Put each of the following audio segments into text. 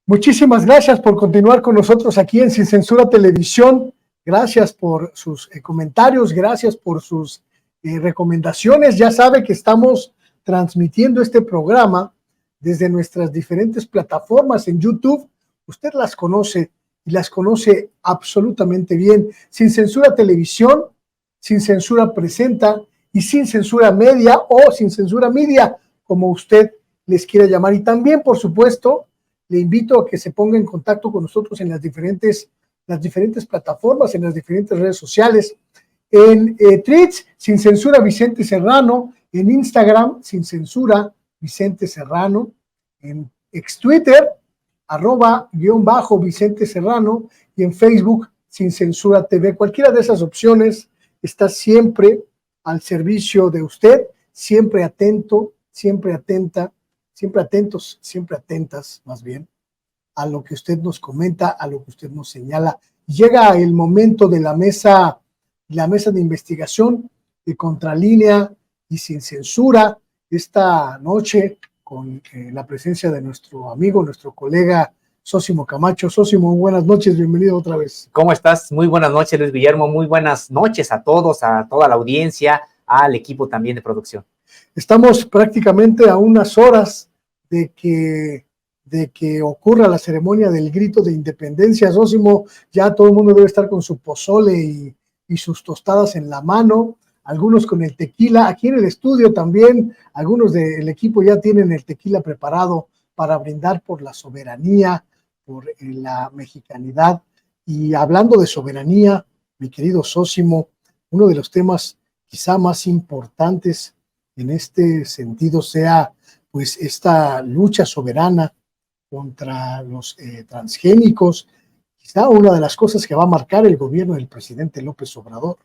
Muchísimas gracias por continuar con nosotros aquí en Sin Censura Televisión. Gracias por sus comentarios, gracias por sus recomendaciones. Ya sabe que estamos transmitiendo este programa desde nuestras diferentes plataformas en YouTube. Usted las conoce y las conoce absolutamente bien. Sin Censura Televisión, Sin Censura Presenta y Sin Censura Media o Sin Censura Media, como usted les quiera llamar. Y también, por supuesto, le invito a que se ponga en contacto con nosotros en las diferentes plataformas, en las diferentes redes sociales. En Threads, Sin Censura Vicente Serrano, en Instagram, Sin Censura Vicente Serrano, en ex-Twitter, @Vicente Serrano, y en Facebook, Sin Censura TV. Cualquiera de esas opciones está siempre al servicio de usted, siempre atento, siempre atenta, siempre atentos, siempre atentas, más bien, a lo que usted nos comenta, a lo que usted nos señala. Llega el momento de la mesa de investigación de Contralínea y Sin Censura esta noche con la presencia de nuestro amigo, nuestro colega Sósimo Camacho. Sósimo, buenas noches, bienvenido otra vez. ¿Cómo estás? Muy buenas noches, Luis Guillermo, muy buenas noches a todos, a toda la audiencia, al equipo también de producción. Estamos prácticamente a unas horas de que ocurra la ceremonia del grito de independencia. Sósimo, ya todo el mundo debe estar con su pozole y sus tostadas en la mano, algunos con el tequila. Aquí en el estudio también, algunos del equipo ya tienen el tequila preparado para brindar por la soberanía, por la mexicanidad. Y hablando de soberanía, mi querido Sósimo, uno de los temas quizá más importantes en este sentido sea pues esta lucha soberana contra los transgénicos, quizá una de las cosas que va a marcar el gobierno del presidente López Obrador.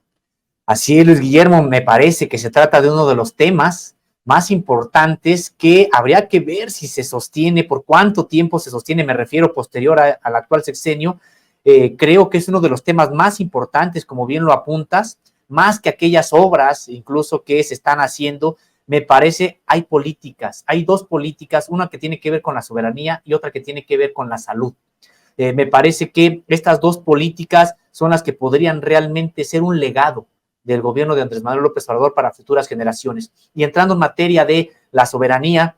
Así es, Luis Guillermo, me parece que se trata de uno de los temas más importantes que habría que ver si se sostiene, por cuánto tiempo se sostiene, me refiero posterior al actual sexenio. Creo que es uno de los temas más importantes, como bien lo apuntas, más que aquellas obras incluso que se están haciendo. Me parece, hay políticas, hay dos políticas, una que tiene que ver con la soberanía y otra que tiene que ver con la salud. Me parece que estas dos políticas son las que podrían realmente ser un legado del gobierno de Andrés Manuel López Obrador para futuras generaciones. Y entrando en materia de la soberanía,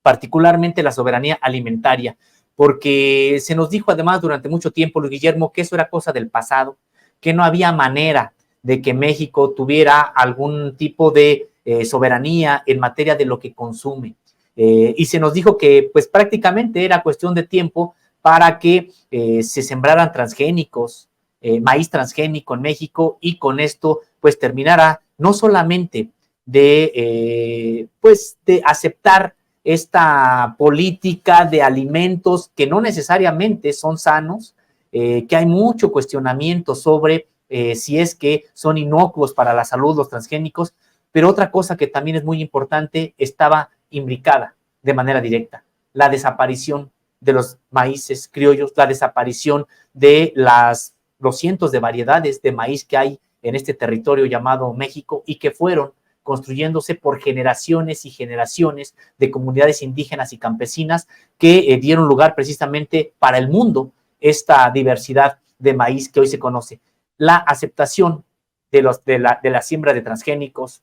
particularmente la soberanía alimentaria, porque se nos dijo además durante mucho tiempo, Luis Guillermo, que eso era cosa del pasado, que no había manera de que México tuviera algún tipo de soberanía en materia de lo que consume. Y se nos dijo que pues prácticamente era cuestión de tiempo para que se sembraran transgénicos, maíz transgénico en México, y con esto pues terminara no solamente de aceptar esta política de alimentos que no necesariamente son sanos, que hay mucho cuestionamiento sobre si es que son inocuos para la salud los transgénicos, pero otra cosa que también es muy importante estaba imbricada de manera directa: la desaparición de los maíces criollos, la desaparición de los cientos de variedades de maíz que hay en este territorio llamado México y que fueron construyéndose por generaciones y generaciones de comunidades indígenas y campesinas que dieron lugar precisamente para el mundo esta diversidad de maíz que hoy se conoce. La aceptación de la siembra de transgénicos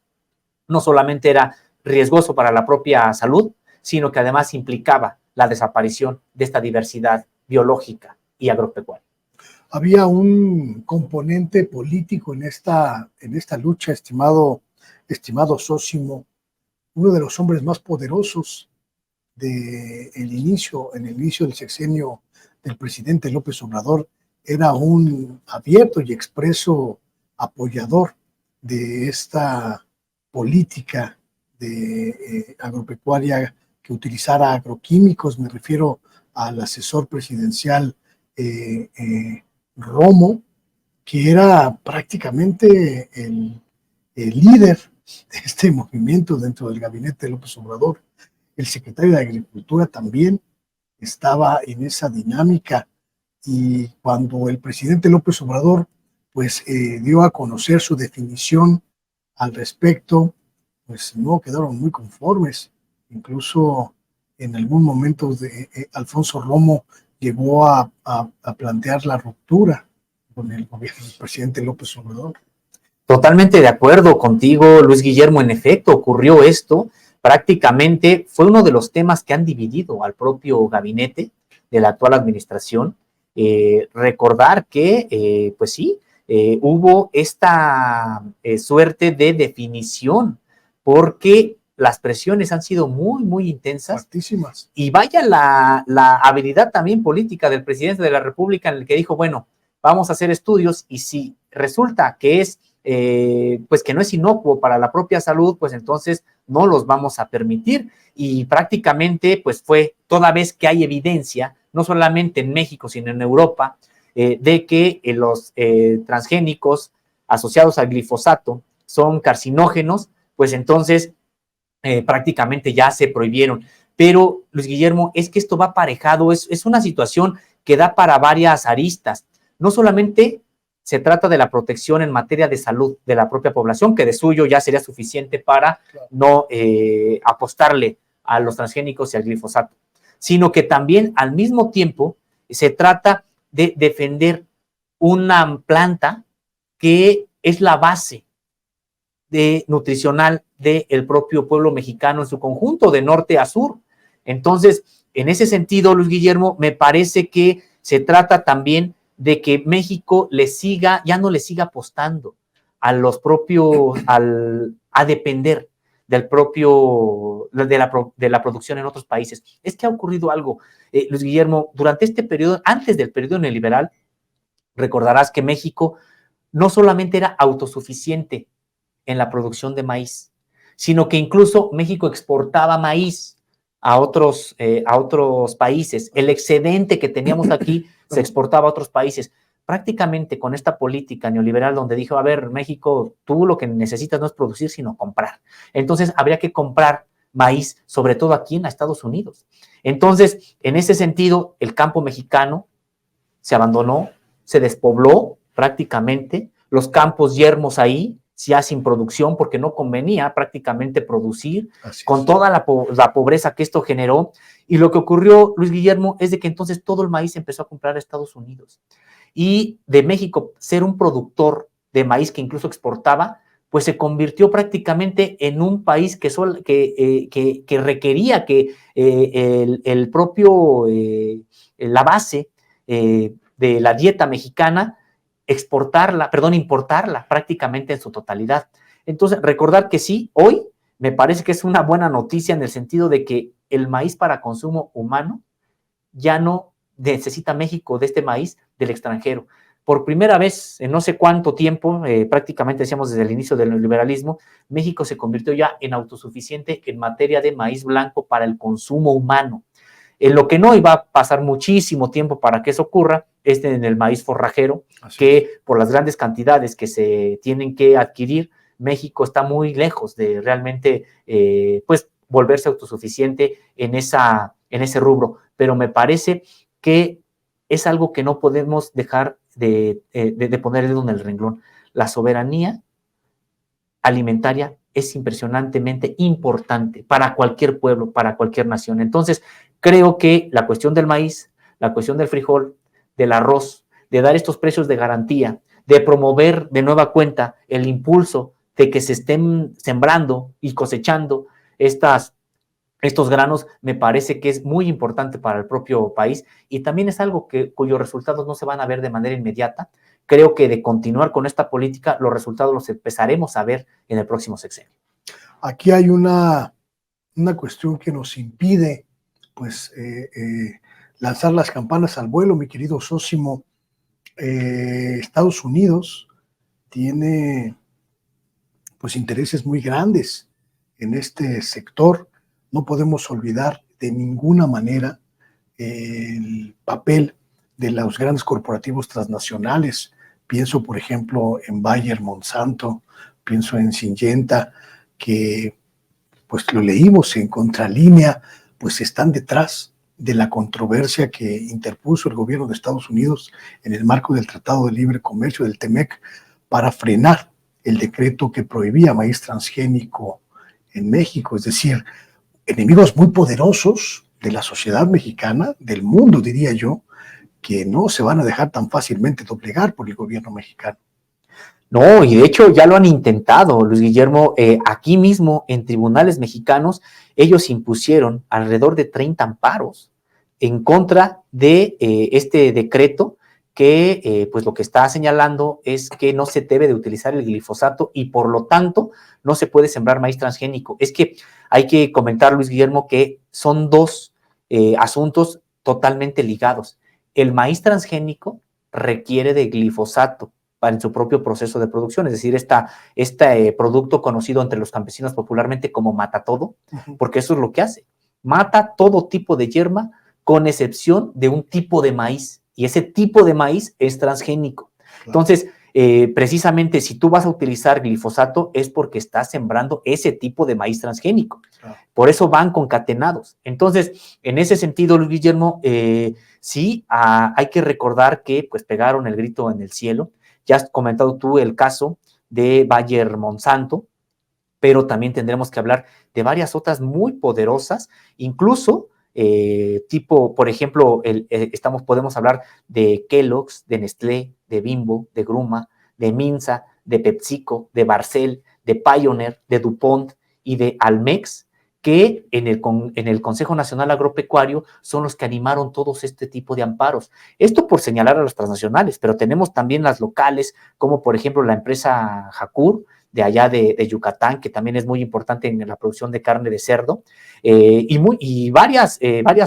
no solamente era riesgoso para la propia salud, sino que además implicaba la desaparición de esta diversidad biológica y agropecuaria. Había un componente político en esta lucha, estimado Sósimo, uno de los hombres más poderosos en el inicio del sexenio del presidente López Obrador. Era un abierto y expreso apoyador de esta política de agropecuaria que utilizara agroquímicos. Me refiero al asesor presidencial Romo, que era prácticamente el líder de este movimiento dentro del gabinete de López Obrador. El secretario de Agricultura también estaba en esa dinámica, y cuando el presidente López Obrador pues dio a conocer su definición al respecto, pues no quedaron muy conformes. Incluso en algún momento Alfonso Romo llegó a plantear la ruptura con el gobierno del presidente López Obrador. Totalmente de acuerdo contigo, Luis Guillermo. En efecto, ocurrió esto. Prácticamente fue uno de los temas que han dividido al propio gabinete de la actual administración. Recordar que, pues sí, hubo esta suerte de definición, porque las presiones han sido muy, muy intensas. Fuertísimas. Y vaya la habilidad también política del presidente de la República, en el que dijo, bueno, vamos a hacer estudios, y si resulta que es pues que no es inocuo para la propia salud, pues entonces no los vamos a permitir. Y prácticamente pues fue toda vez que hay evidencia, no solamente en México, sino en Europa, de que los transgénicos asociados al glifosato son carcinógenos, pues entonces prácticamente ya se prohibieron. Pero, Luis Guillermo, es que esto va aparejado, es una situación que da para varias aristas. No solamente se trata de la protección en materia de salud de la propia población, que de suyo ya sería suficiente para no apostarle a los transgénicos y al glifosato, sino que también al mismo tiempo se trata de defender una planta que es la base nutricional del propio pueblo mexicano en su conjunto, de norte a sur. Entonces, en ese sentido, Luis Guillermo, me parece que se trata también de que México ya no le siga apostando a los propios, a depender del propio, de la producción en otros países. Es que ha ocurrido algo, Luis Guillermo, durante este periodo, antes del periodo neoliberal, recordarás que México no solamente era autosuficiente en la producción de maíz, sino que incluso México exportaba maíz a otros países. El excedente que teníamos aquí se exportaba a otros países. Prácticamente con esta política neoliberal donde dijo, a ver, México, tú lo que necesitas no es producir, sino comprar. Entonces, habría que comprar maíz, sobre todo aquí en Estados Unidos. Entonces, en ese sentido, el campo mexicano se abandonó, se despobló prácticamente, los campos yermos ahí, ya sin producción, porque no convenía prácticamente producir, con toda la pobreza que esto generó. Y lo que ocurrió, Luis Guillermo, es de que entonces todo el maíz empezó a comprar a Estados Unidos. Y de México ser un productor de maíz que incluso exportaba, pues se convirtió prácticamente en un país que requería que el propio, la base de la dieta mexicana, importarla prácticamente en su totalidad. Entonces, recordar que sí, hoy me parece que es una buena noticia en el sentido de que el maíz para consumo humano ya no necesita México de este maíz del extranjero. Por primera vez en no sé cuánto tiempo, prácticamente decíamos desde el inicio del neoliberalismo, México se convirtió ya en autosuficiente en materia de maíz blanco para el consumo humano. En lo que no iba a pasar muchísimo tiempo para que eso ocurra es en el maíz forrajero, que por las grandes cantidades que se tienen que adquirir, México está muy lejos de realmente pues volverse autosuficiente en ese rubro. Pero me parece que es algo que no podemos dejar de poner el dedo en el renglón. La soberanía alimentaria es impresionantemente importante para cualquier pueblo, para cualquier nación. Entonces, creo que la cuestión del maíz, la cuestión del frijol, del arroz, de dar estos precios de garantía, de promover de nueva cuenta el impulso de que se estén sembrando y cosechando estos granos, me parece que es muy importante para el propio país, y también es algo cuyos resultados no se van a ver de manera inmediata. Creo que de continuar con esta política, los resultados los empezaremos a ver en el próximo sexenio. Aquí hay una cuestión que nos impide pues lanzar las campanas al vuelo, mi querido Sósimo. Estados Unidos tiene pues intereses muy grandes en este sector. No podemos olvidar de ninguna manera el papel de los grandes corporativos transnacionales. Pienso, por ejemplo, en Bayer, Monsanto, pienso en Syngenta, que pues lo leímos en Contralínea, pues están detrás de la controversia que interpuso el gobierno de Estados Unidos en el marco del Tratado de Libre Comercio del TEMEC para frenar el decreto que prohibía maíz transgénico en México. Es decir, enemigos muy poderosos de la sociedad mexicana, del mundo, diría yo, que no se van a dejar tan fácilmente doblegar por el gobierno mexicano. No, y de hecho ya lo han intentado, Luis Guillermo, aquí mismo en tribunales mexicanos, ellos impusieron alrededor de 30 amparos en contra de este decreto que pues lo que está señalando es que no se debe de utilizar el glifosato y por lo tanto no se puede sembrar maíz transgénico. Es que hay que comentar, Luis Guillermo, que son dos asuntos totalmente ligados. El maíz transgénico requiere de glifosato en su propio proceso de producción, es decir, este producto conocido entre los campesinos popularmente como mata todo, porque eso es lo que hace, mata todo tipo de hierba con excepción de un tipo de maíz, y ese tipo de maíz es transgénico. Claro. Entonces, precisamente si tú vas a utilizar glifosato es porque estás sembrando ese tipo de maíz transgénico. Claro. Por eso van concatenados. Entonces, en ese sentido, Luis Guillermo, sí, hay que recordar que pues pegaron el grito en el cielo. Ya has comentado tú el caso de Bayer Monsanto, pero también tendremos que hablar de varias otras muy poderosas, incluso tipo, por ejemplo, podemos hablar de Kellogg's, de Nestlé, de Bimbo, de Gruma, de Minza, de PepsiCo, de Barcel, de Pioneer, de DuPont y de Almex, que en el Consejo Nacional Agropecuario son los que animaron todos este tipo de amparos. Esto por señalar a las transnacionales, pero tenemos también las locales, como por ejemplo la empresa Jacur, de allá de Yucatán, que también es muy importante en la producción de carne de cerdo, y varias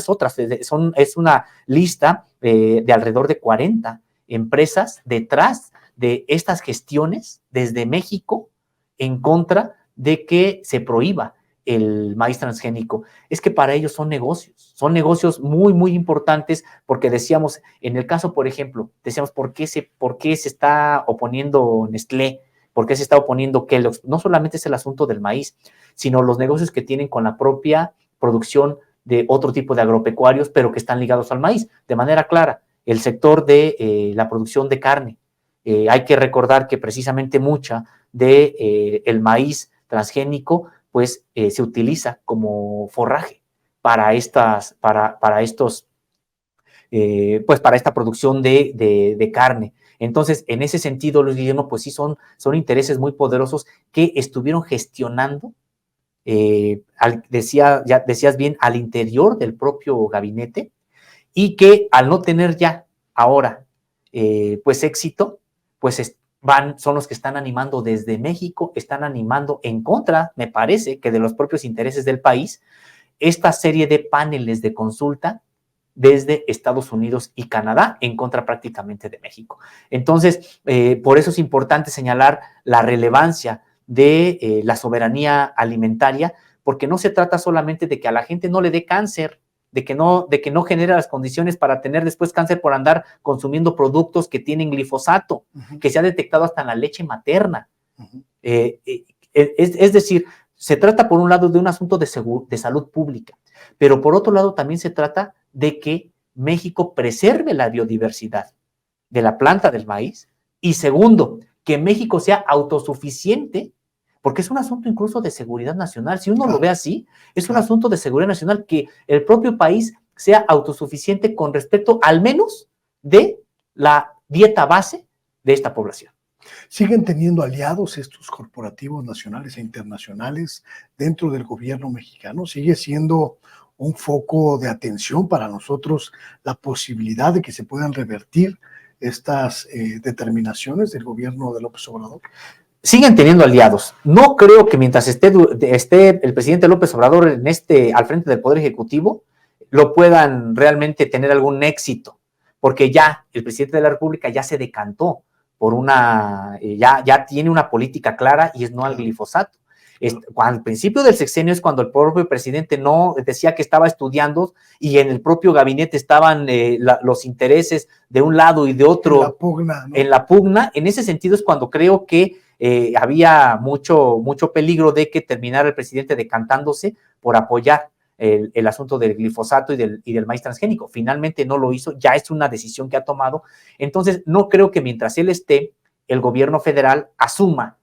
otras. Es una lista de alrededor de 40 empresas detrás de estas gestiones desde México en contra de que se prohíba el maíz transgénico. Es que para ellos son negocios muy, muy importantes, porque decíamos, en el caso, por ejemplo, decíamos, ¿por qué se está oponiendo Nestlé? ¿Por qué se está oponiendo Kellogg's? No solamente es el asunto del maíz, sino los negocios que tienen con la propia producción de otro tipo de agropecuarios, pero que están ligados al maíz. De manera clara, el sector de la producción de carne. Hay que recordar que precisamente mucha de el maíz transgénico pues se utiliza como forraje para para esta producción de carne. Entonces, en ese sentido, Luis Guillermo, pues sí son intereses muy poderosos que estuvieron gestionando, decías bien, al interior del propio gabinete, y que al no tener ya ahora pues éxito, pues son los que están animando desde México, están animando en contra, me parece, que de los propios intereses del país, esta serie de paneles de consulta desde Estados Unidos y Canadá en contra prácticamente de México. Entonces, por eso es importante señalar la relevancia de la soberanía alimentaria, porque no se trata solamente de que a la gente no le dé cáncer, de que no genere las condiciones para tener después cáncer por andar consumiendo productos que tienen glifosato, que se ha detectado hasta en la leche materna. Es decir, se trata por un lado de un asunto de salud pública, pero por otro lado también se trata de que México preserve la biodiversidad de la planta del maíz, y segundo, que México sea autosuficiente, porque es un asunto incluso de seguridad nacional. Si uno lo ve así, es un asunto de seguridad nacional, que el propio país sea autosuficiente con respecto al menos de la dieta base de esta población. ¿Siguen teniendo aliados estos corporativos nacionales e internacionales dentro del gobierno mexicano? ¿Sigue siendo un foco de atención para nosotros la posibilidad de que se puedan revertir estas determinaciones del gobierno de López Obrador? Siguen teniendo aliados. No creo que mientras esté el presidente López Obrador al frente del Poder Ejecutivo, lo puedan realmente tener algún éxito, porque ya el presidente de la República ya se decantó por ya tiene una política clara, y es no al glifosato. Al principio del sexenio es cuando el propio presidente no decía que estaba estudiando, y en el propio gabinete estaban los intereses de un lado y de otro en la pugna, ¿no? En la pugna. En ese sentido es cuando creo que había mucho peligro de que terminara el presidente decantándose por apoyar el asunto del glifosato y del maíz transgénico. Finalmente no lo hizo, ya es una decisión que ha tomado. Entonces no creo que mientras él esté, el gobierno federal asuma,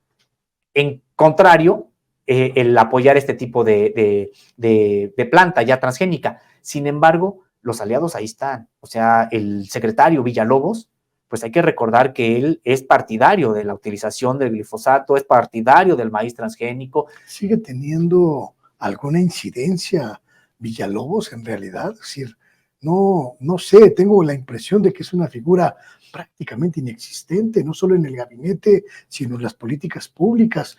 en contrario, el apoyar este tipo de planta ya transgénica. Sin embargo, los aliados ahí están. O sea, el secretario Villalobos, pues hay que recordar que él es partidario de la utilización del glifosato, es partidario del maíz transgénico. ¿Sigue teniendo alguna incidencia Villalobos en realidad? Es decir, no sé, tengo la impresión de que es una figura prácticamente inexistente, no solo en el gabinete, sino en las políticas públicas.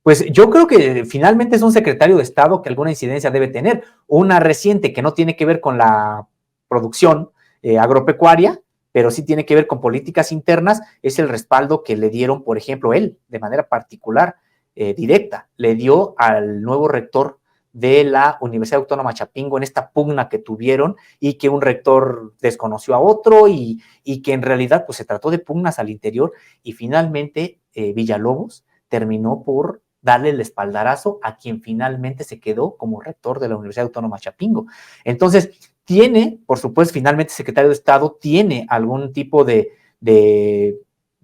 Pues yo creo que finalmente es un secretario de Estado que alguna incidencia debe tener. Una reciente que no tiene que ver con la producción agropecuaria, pero sí tiene que ver con políticas internas, es el respaldo que le dieron, por ejemplo, él, de manera particular, directa, le dio al nuevo rector de la Universidad Autónoma Chapingo en esta pugna que tuvieron y que un rector desconoció a otro y que en realidad pues se trató de pugnas al interior y finalmente Villalobos terminó por darle el espaldarazo a quien finalmente se quedó como rector de la Universidad Autónoma Chapingo. Entonces, tiene, por supuesto, finalmente secretario de Estado, tiene algún tipo de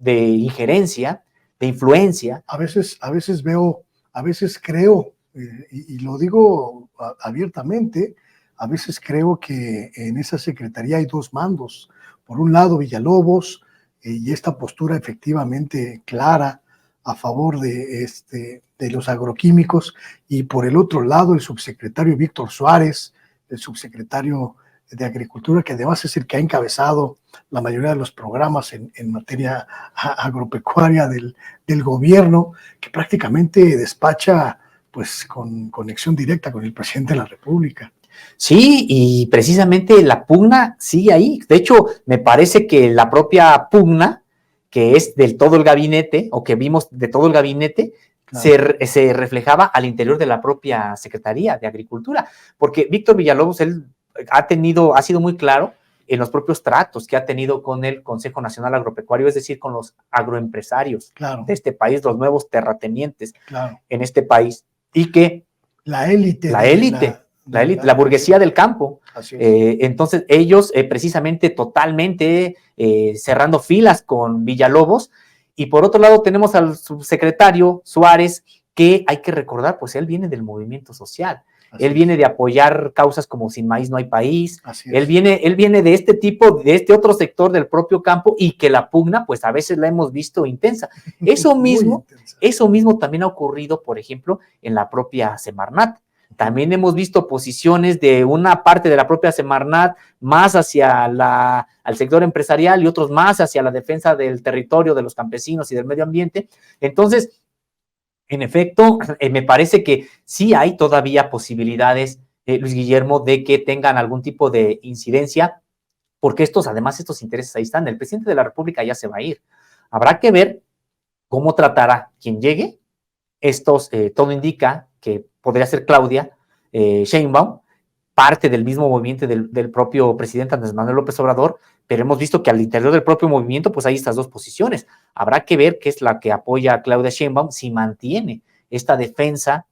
injerencia, de influencia. A veces veo, a veces creo, y lo digo abiertamente, a veces creo que en esa secretaría hay dos mandos. Por un lado, Villalobos, y esta postura efectivamente clara a favor de los agroquímicos, y por el otro lado, el subsecretario Víctor Suárez, el subsecretario de Agricultura, que además es el que ha encabezado la mayoría de los programas en materia agropecuaria del gobierno, que prácticamente despacha pues con conexión directa con el presidente de la República. Sí, y precisamente la pugna sigue ahí. De hecho, me parece que la propia pugna, que es del todo el gabinete, o que vimos de todo el gabinete, claro, se reflejaba al interior de la propia Secretaría de Agricultura, porque Víctor Villalobos, él ha sido muy claro en los propios tratos que ha tenido con el Consejo Nacional Agropecuario, es decir, con los agroempresarios, claro, de este país, los nuevos terratenientes, claro, en este país, y que la élite, la burguesía del campo. Entonces, ellos precisamente totalmente cerrando filas con Villalobos, y por otro lado tenemos al subsecretario Suárez, que hay que recordar, pues él viene del movimiento social. Él viene de apoyar causas como Sin Maíz No Hay País. Él viene de este tipo, de este otro sector del propio campo, y que la pugna, pues a veces la hemos visto intensa. Eso mismo también ha ocurrido, por ejemplo, en la propia Semarnat. También hemos visto posiciones de una parte de la propia Semarnat más hacia al sector empresarial y otros más hacia la defensa del territorio, de los campesinos y del medio ambiente. Entonces, en efecto, me parece que sí hay todavía posibilidades, Luis Guillermo, de que tengan algún tipo de incidencia, porque además estos intereses ahí están. El presidente de la República ya se va a ir. Habrá que ver cómo tratará quien llegue. Todo indica que podría ser Claudia Sheinbaum, parte del mismo movimiento del propio presidente Andrés Manuel López Obrador, pero hemos visto que al interior del propio movimiento pues hay estas dos posiciones. Habrá que ver qué es la que apoya a Claudia Sheinbaum, si mantiene esta defensa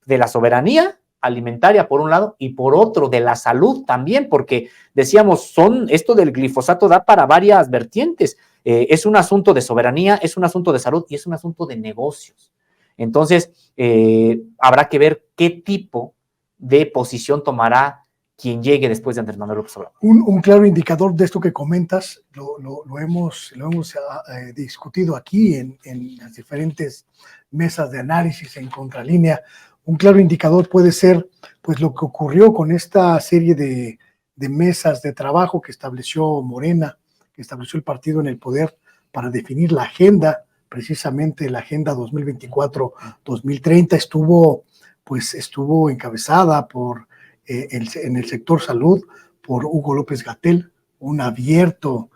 de la soberanía alimentaria por un lado y por otro de la salud también, porque decíamos, esto del glifosato da para varias vertientes. Es un asunto de soberanía, es un asunto de salud y es un asunto de negocios. Entonces, habrá que ver qué tipo de posición tomará quien llegue después de Andrés Manuel López Obrador. Un claro indicador de esto que comentas, lo hemos discutido aquí en las diferentes mesas de análisis en Contralínea. Un claro indicador puede ser pues lo que ocurrió con esta serie de mesas de trabajo que estableció Morena, que estableció el partido en el poder para definir la agenda, precisamente la agenda 2024-2030 estuvo encabezada en el sector salud por Hugo López-Gatell, un abierto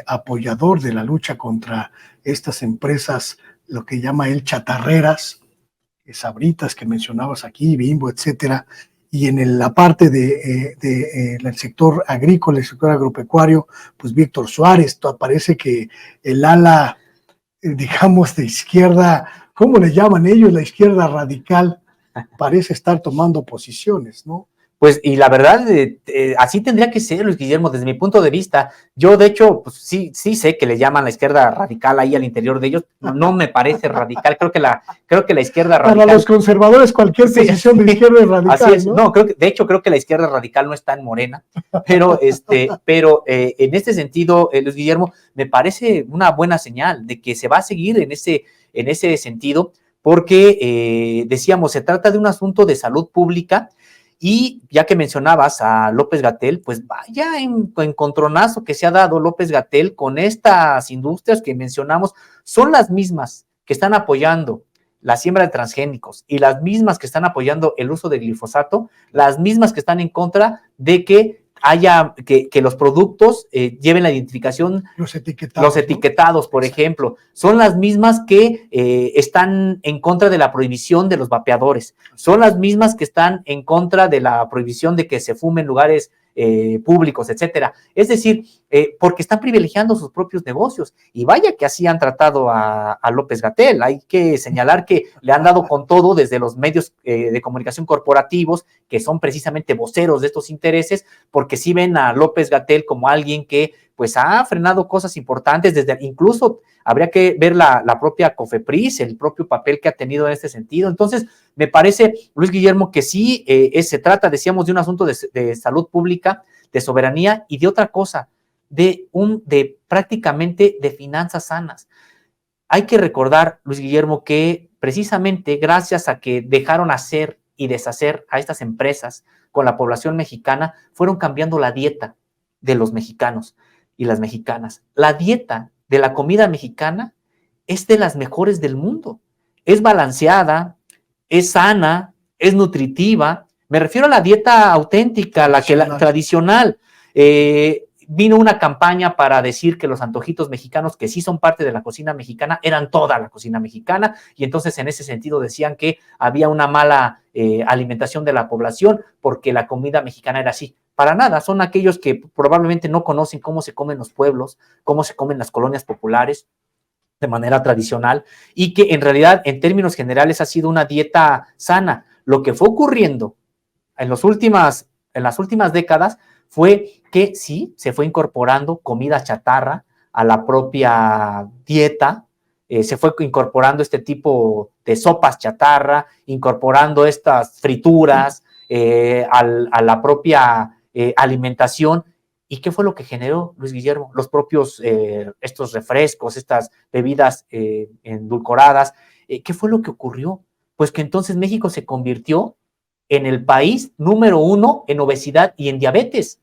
apoyador de la lucha contra estas empresas, lo que llama él chatarreras, Sabritas que mencionabas aquí, Bimbo, etcétera. Y en la parte del sector agrícola, el sector agropecuario, pues Víctor Suárez. Parece que el ala, digamos, de izquierda, ¿cómo le llaman ellos? La izquierda radical, parece estar tomando posiciones, ¿no? Pues, y la verdad, así tendría que ser, Luis Guillermo, desde mi punto de vista. Yo, de hecho, pues sí sé que le llaman la izquierda radical ahí al interior de ellos. No me parece radical. Creo que la izquierda radical. Para los conservadores, cualquier Sí, posición de izquierda es radical. Así es. ¿No? No, de hecho, creo que la izquierda radical no está en Morena. Pero en este sentido, Luis Guillermo, me parece una buena señal de que se va a seguir en ese sentido, porque decíamos, se trata de un asunto de salud pública. Y ya que mencionabas a López-Gatell, pues vaya encontronazo que se ha dado López-Gatell con estas industrias que mencionamos. Son las mismas que están apoyando la siembra de transgénicos y las mismas que están apoyando el uso de glifosato, las mismas que están en contra de que que los productos lleven la identificación, los etiquetados, ¿no? Por ejemplo, son las mismas que están en contra de la prohibición de los vapeadores, son las mismas que están en contra de la prohibición de que se fume en lugares públicos, etcétera. Es decir, porque están privilegiando sus propios negocios. Y vaya que así han tratado a López-Gatell. Hay que señalar que le han dado con todo desde los medios de comunicación corporativos, que son precisamente voceros de estos intereses, porque sí ven a López-Gatell como alguien que pues ha frenado cosas importantes, incluso habría que ver la propia COFEPRIS, el propio papel que ha tenido en este sentido. Entonces, me parece, Luis Guillermo, que sí se trata, decíamos, de un asunto de salud pública, de soberanía y de otra cosa, de prácticamente de finanzas sanas. Hay que recordar, Luis Guillermo, que precisamente gracias a que dejaron hacer y deshacer a estas empresas con la población mexicana, fueron cambiando la dieta de los mexicanos y las mexicanas. La dieta de la comida mexicana es de las mejores del mundo. Es balanceada, es sana, es nutritiva. Me refiero a la dieta auténtica, la tradicional. Vino una campaña para decir que los antojitos mexicanos, que sí son parte de la cocina mexicana, eran toda la cocina mexicana, y entonces en ese sentido decían que había una mala alimentación de la población porque la comida mexicana era así. Para nada, son aquellos que probablemente no conocen cómo se comen los pueblos, cómo se comen las colonias populares de manera tradicional, y que en realidad en términos generales ha sido una dieta sana. Lo que fue ocurriendo en las últimas décadas fue que sí, se fue incorporando comida chatarra a la propia dieta, se fue incorporando este tipo de sopas chatarra, incorporando estas frituras a la propia alimentación. ¿Y qué fue lo que generó, Luis Guillermo? Los propios, estos refrescos, estas bebidas endulcoradas. ¿Qué fue lo que ocurrió? Pues que entonces México se convirtió en el país número 1 en obesidad y en diabetes.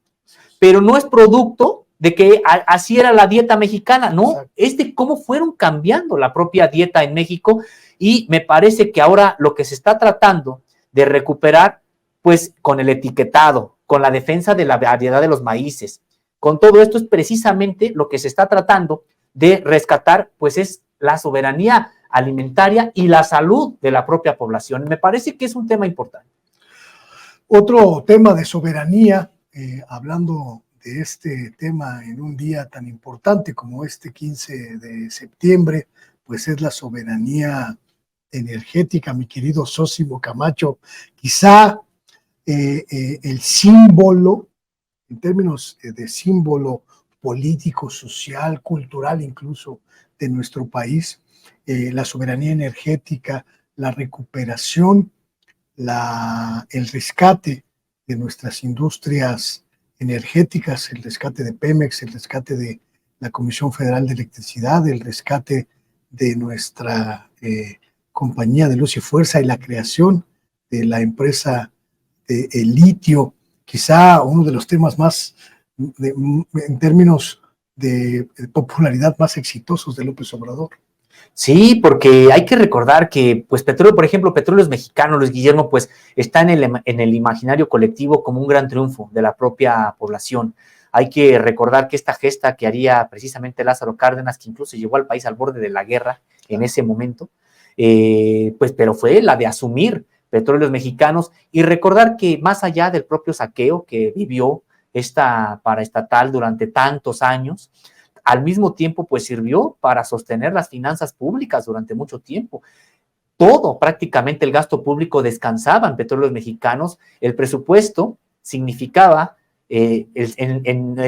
Pero no es producto de que así era la dieta mexicana, no, exacto, es de cómo fueron cambiando la propia dieta en México, y me parece que ahora lo que se está tratando de recuperar, pues con el etiquetado, con la defensa de la variedad de los maíces, con todo esto es precisamente lo que se está tratando de rescatar, pues es la soberanía alimentaria y la salud de la propia población. Me parece que es un tema importante. Otro tema de soberanía, hablando de este tema en un día tan importante como este 15 de septiembre, pues es la soberanía energética, mi querido Sósimo Camacho. Quizá el símbolo, en términos de símbolo político, social, cultural incluso de nuestro país, la soberanía energética, la recuperación, el rescate de nuestras industrias energéticas, el rescate de Pemex, el rescate de la Comisión Federal de Electricidad, el rescate de nuestra compañía de luz y fuerza y la creación de la empresa de litio, quizá uno de los temas más, en términos de popularidad, más exitosos de López Obrador. Sí, porque hay que recordar que, pues, petróleo, por ejemplo, Petróleos Mexicanos, Luis Guillermo, pues, está en el imaginario colectivo como un gran triunfo de la propia población. Hay que recordar que esta gesta que haría precisamente Lázaro Cárdenas, que incluso llevó al país al borde de la guerra en ese momento, pues, pero fue la de asumir Petróleos Mexicanos, y recordar que más allá del propio saqueo que vivió esta paraestatal durante tantos años, al mismo tiempo, pues sirvió para sostener las finanzas públicas durante mucho tiempo. Todo, prácticamente el gasto público descansaba en Petróleos Mexicanos, el presupuesto significaba en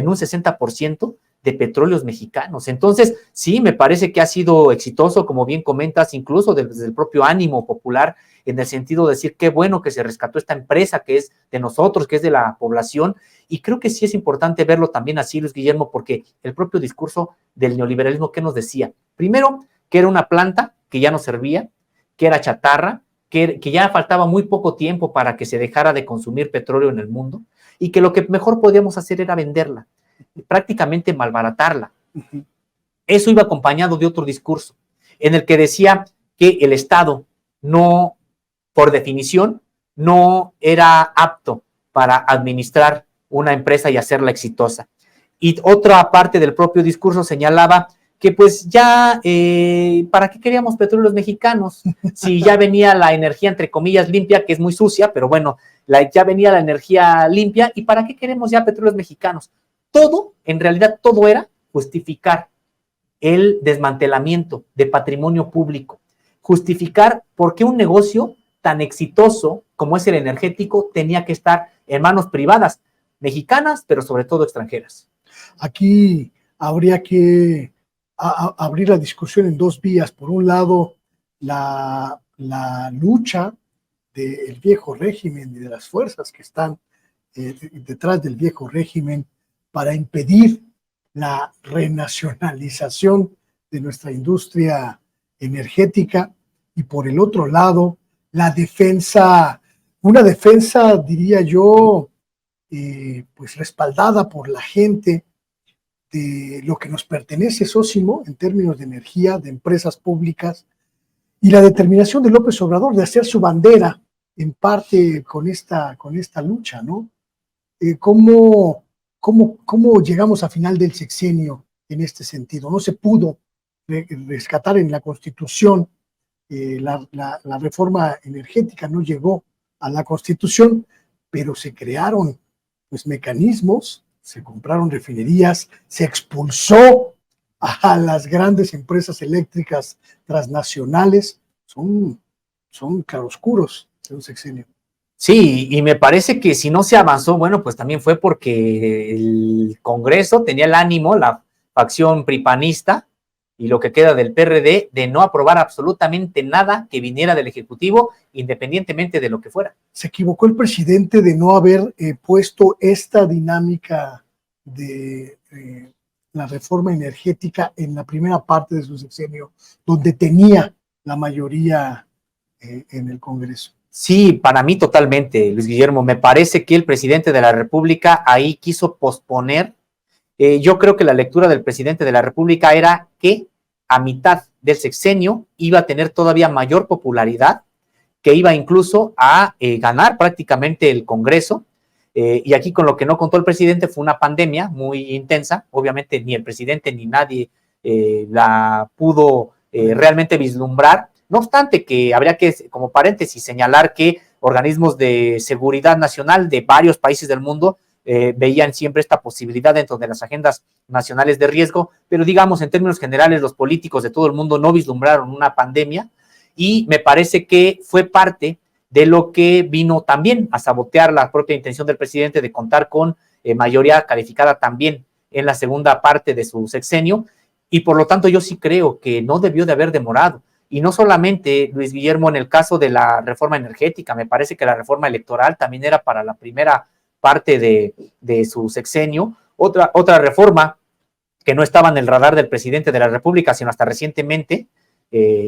un 60% de petróleos mexicanos. Entonces, sí, me parece que ha sido exitoso, como bien comentas, incluso desde el propio ánimo popular, en el sentido de decir qué bueno que se rescató esta empresa que es de nosotros, que es de la población, y creo que sí es importante verlo también así, Luis Guillermo, porque el propio discurso del neoliberalismo, ¿qué nos decía? Primero, que era una planta que ya no servía, que era chatarra, que ya faltaba muy poco tiempo para que se dejara de consumir petróleo en el mundo, y que lo que mejor podíamos hacer era venderla, prácticamente malbaratarla. Eso iba acompañado de otro discurso, en el que decía que el Estado no, por definición, no era apto para administrar una empresa y hacerla exitosa. Y otra parte del propio discurso señalaba que pues ya, ¿para qué queríamos petróleos mexicanos? Si ya venía la energía, entre comillas, limpia, que es muy sucia, pero bueno, ya venía la energía limpia, ¿y para qué queremos ya petróleos mexicanos? Todo, en realidad todo era justificar el desmantelamiento de patrimonio público, justificar por qué un negocio tan exitoso como es el energético tenía que estar en manos privadas, mexicanas, pero sobre todo extranjeras. Aquí habría que abrir la discusión en dos vías. Por un lado, la lucha del viejo régimen y de las fuerzas que están detrás del viejo régimen para impedir la renacionalización de nuestra industria energética, y por el otro lado, la defensa, una defensa, diría yo, pues respaldada por la gente de lo que nos pertenece, Sósimo, en términos de energía, de empresas públicas, y la determinación de López Obrador de hacer su bandera en parte con esta lucha, ¿no? ¿Cómo llegamos a final del sexenio en este sentido? No se pudo rescatar en la Constitución, la reforma energética no llegó a la Constitución, pero se crearon pues mecanismos, se compraron refinerías, se expulsó a las grandes empresas eléctricas transnacionales. Son claroscuros de un sexenio. Sí, y me parece que si no se avanzó, bueno, pues también fue porque el Congreso tenía el ánimo, la facción pripanista y lo que queda del PRD, de no aprobar absolutamente nada que viniera del Ejecutivo, independientemente de lo que fuera. Se equivocó el presidente de no haber puesto esta dinámica de la reforma energética en la primera parte de su sexenio, donde tenía la mayoría en el Congreso. Sí, para mí totalmente, Luis Guillermo. Me parece que el presidente de la República ahí quiso posponer. Yo creo que la lectura del presidente de la República era que a mitad del sexenio iba a tener todavía mayor popularidad, que iba incluso a ganar prácticamente el Congreso. Y aquí con lo que no contó el presidente fue una pandemia muy intensa. Obviamente ni el presidente ni nadie la pudo realmente vislumbrar. No obstante que habría que, como paréntesis, señalar que organismos de seguridad nacional de varios países del mundo veían siempre esta posibilidad dentro de las agendas nacionales de riesgo, pero digamos en términos generales los políticos de todo el mundo no vislumbraron una pandemia, y me parece que fue parte de lo que vino también a sabotear la propia intención del presidente de contar con mayoría calificada también en la segunda parte de su sexenio, y por lo tanto yo sí creo que no debió de haber demorado. Y no solamente, Luis Guillermo, en el caso de la reforma energética, me parece que la reforma electoral también era para la primera parte de su sexenio. Otra reforma que no estaba en el radar del presidente de la República, sino hasta recientemente,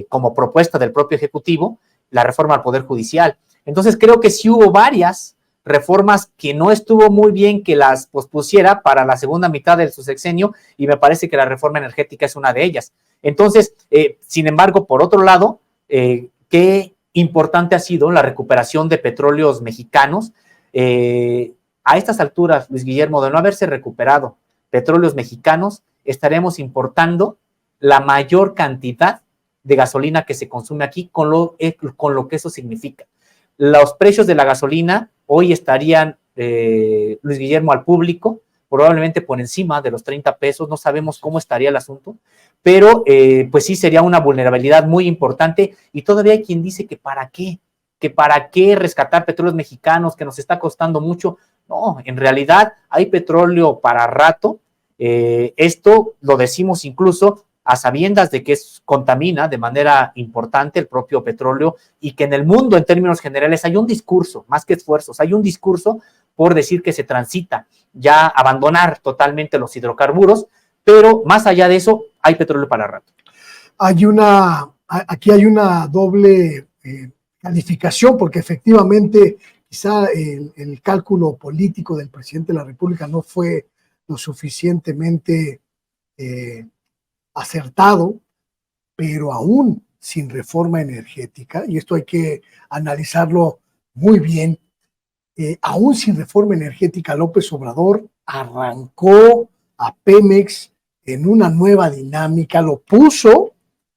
como propuesta del propio Ejecutivo, la reforma al Poder Judicial. Entonces creo que sí hubo varias reformas que no estuvo muy bien que las pospusiera para la segunda mitad de su sexenio, y me parece que la reforma energética es una de ellas. Entonces, sin embargo, por otro lado, qué importante ha sido la recuperación de petróleos mexicanos. A estas alturas, Luis Guillermo, de no haberse recuperado petróleos mexicanos, estaremos importando la mayor cantidad de gasolina que se consume aquí, con lo que eso significa. Los precios de la gasolina hoy estarían, Luis Guillermo, al público, probablemente por encima de los 30 pesos, no sabemos cómo estaría el asunto, pero pues sí sería una vulnerabilidad muy importante, y todavía hay quien dice que para qué rescatar petróleos mexicanos, que nos está costando mucho. No, en realidad hay petróleo para rato. Esto lo decimos incluso a sabiendas de que contamina de manera importante el propio petróleo y que en el mundo, en términos generales, hay un discurso, más que esfuerzos, hay un discurso por decir que se transita ya abandonar totalmente los hidrocarburos, pero más allá de eso, hay petróleo para rato. Aquí hay una doble calificación, porque efectivamente quizá el cálculo político del presidente de la República no fue lo suficientemente acertado, pero aún sin reforma energética, y esto hay que analizarlo muy bien, aún sin reforma energética, López Obrador arrancó a Pemex en una nueva dinámica, lo puso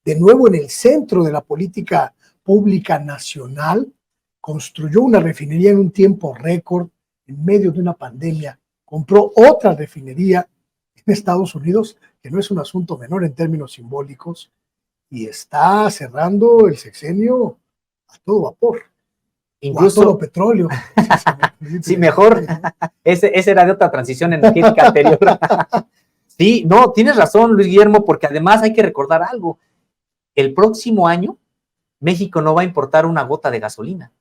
de nuevo en el centro de la política pública nacional, construyó una refinería en un tiempo récord, en medio de una pandemia, compró otra refinería en Estados Unidos, que no es un asunto menor en términos simbólicos, y está cerrando el sexenio a todo vapor. Incluso a todo petróleo. Sí, mejor. Ese era de otra transición energética anterior. Sí, no, tienes razón, Luis Guillermo, porque además hay que recordar algo. El próximo año, México no va a importar una gota de gasolina.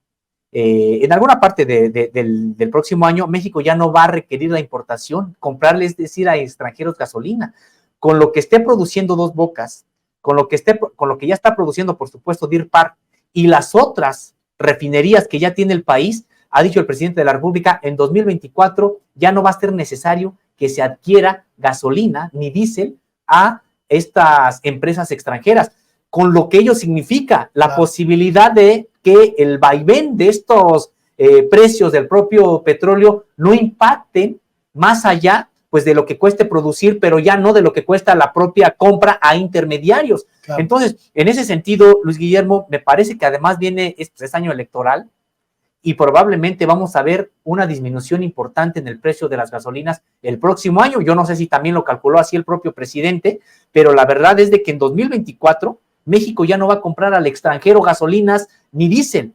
En alguna parte del próximo año, México ya no va a requerir la importación, comprarle, es decir, a extranjeros gasolina. Con lo que esté produciendo Dos Bocas, con lo que ya está produciendo, por supuesto, Deer Park y las otras refinerías que ya tiene el país, ha dicho el presidente de la República, en 2024 ya no va a ser necesario que se adquiera gasolina ni diésel a estas empresas extranjeras, con lo que ello significa la posibilidad de que el vaivén de estos precios del propio petróleo no impacten más allá pues de lo que cueste producir, pero ya no de lo que cuesta la propia compra a intermediarios. Claro. Entonces, en ese sentido, Luis Guillermo, me parece que además viene este año electoral y probablemente vamos a ver una disminución importante en el precio de las gasolinas el próximo año. Yo no sé si también lo calculó así el propio presidente, pero la verdad es de que en 2024 México ya no va a comprar al extranjero gasolinas ni diésel.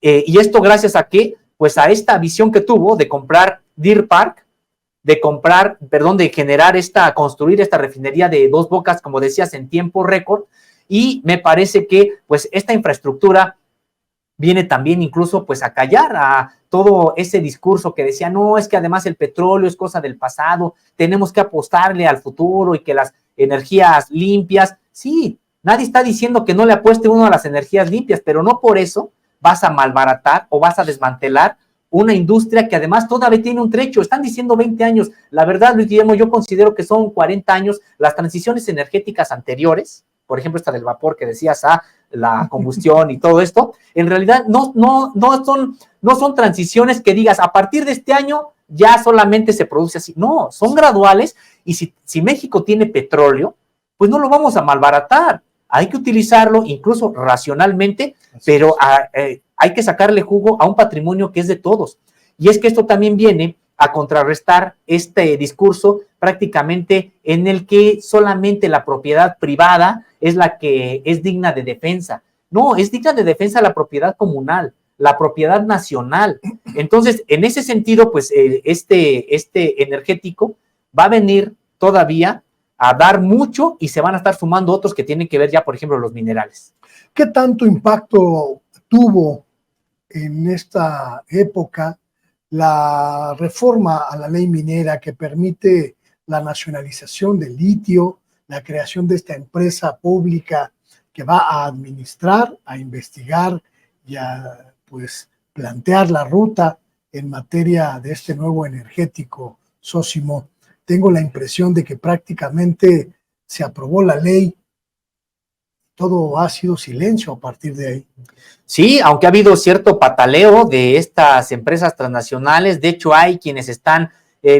Y esto gracias a qué? Pues a esta visión que tuvo de comprar Deer Park, de construir esta refinería de Dos Bocas, como decías, en tiempo récord, y me parece que pues esta infraestructura viene también incluso pues a callar a todo ese discurso que decía, no, es que además el petróleo es cosa del pasado, tenemos que apostarle al futuro y que las energías limpias, sí, nadie está diciendo que no le apueste uno a las energías limpias, pero no por eso vas a malbaratar o vas a desmantelar una industria que además todavía tiene un trecho. Están diciendo 20 años. La verdad, Luis Guillermo, yo considero que son 40 años. Las transiciones energéticas anteriores, por ejemplo, esta del vapor que decías, la combustión y todo esto, en realidad no son transiciones que digas, a partir de este año ya solamente se produce así. No, son graduales y si México tiene petróleo, pues no lo vamos a malbaratar. Hay que utilizarlo incluso racionalmente, pero hay que sacarle jugo a un patrimonio que es de todos. Y es que esto también viene a contrarrestar este discurso prácticamente en el que solamente la propiedad privada es la que es digna de defensa. No, es digna de defensa la propiedad comunal, la propiedad nacional. Entonces, en ese sentido, pues este energético va a venir todavía a dar mucho y se van a estar sumando otros que tienen que ver ya, por ejemplo, los minerales. ¿Qué tanto impacto tuvo en esta época la reforma a la ley minera que permite la nacionalización del litio, la creación de esta empresa pública que va a administrar, a investigar y a pues plantear la ruta en materia de este nuevo energético, Sósimo? Tengo la impresión de que prácticamente se aprobó la ley, todo ha sido silencio a partir de ahí. Sí, aunque ha habido cierto pataleo de estas empresas transnacionales, de hecho hay quienes están